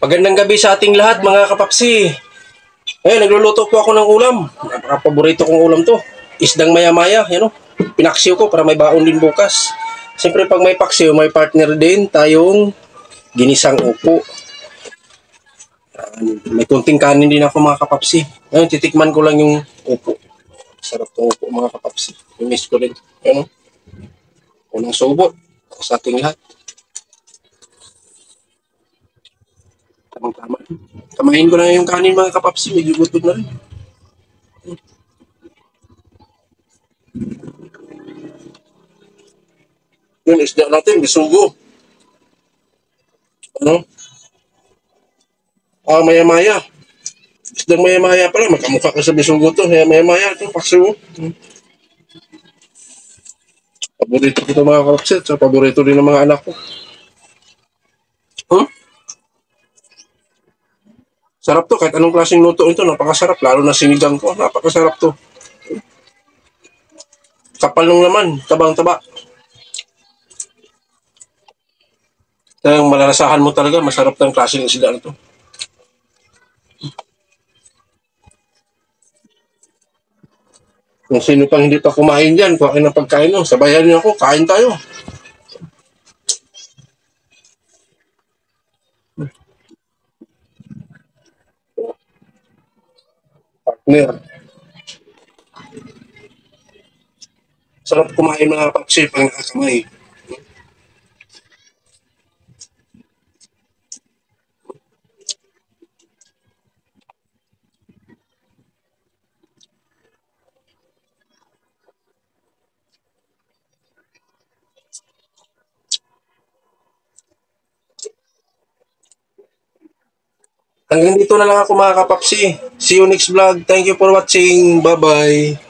Magandang gabi sa ating lahat mga kapapsi. Ngayon, nagluluto po ako ng ulam. Napaka-paborito kong ulam to. Isdang maya-maya, yan o. Pinaksiw ko para may baon din bukas. Siyempre pag may paksiw, may partner din tayong ginisang upo. May kunting kanin din ako mga kapapsi. Ngayon, titikman ko lang yung upo. Sarap tong upo mga kapapsi. I-miss ko rin. Yan o. Unang subot sa ating lahat. Tamang-tama. Kamain ko na yung kanin mga kapapsi. Medyo gutom na rin. Yun, isda natin. Bisugo. Ano? Maya-maya. Isdang maya-maya pala. Magkamukha ka sa bisugo to. Maya-maya ito. Paksiw. Paborito ko ito mga kapapsi. At paborito din ng mga anak ko. Sarap to. Kahit anong klaseng luto ito. Napakasarap. Lalo na sinigang ko. Napakasarap to. Kapal ng laman. Tabang-taba. Talagang malalasahan mo talaga. Masarap ng klaseng isda na to. Kung sino pang hindi pa kumain dyan, kuhain ng pagkain nyo. Sabayan niyo ako. Kain tayo. Partner. Sarap kumain mga kapapsi pag nakakamay. Hanggang dito na lang ako mga kapapsi. See you next vlog. Thank you for watching. Bye-bye.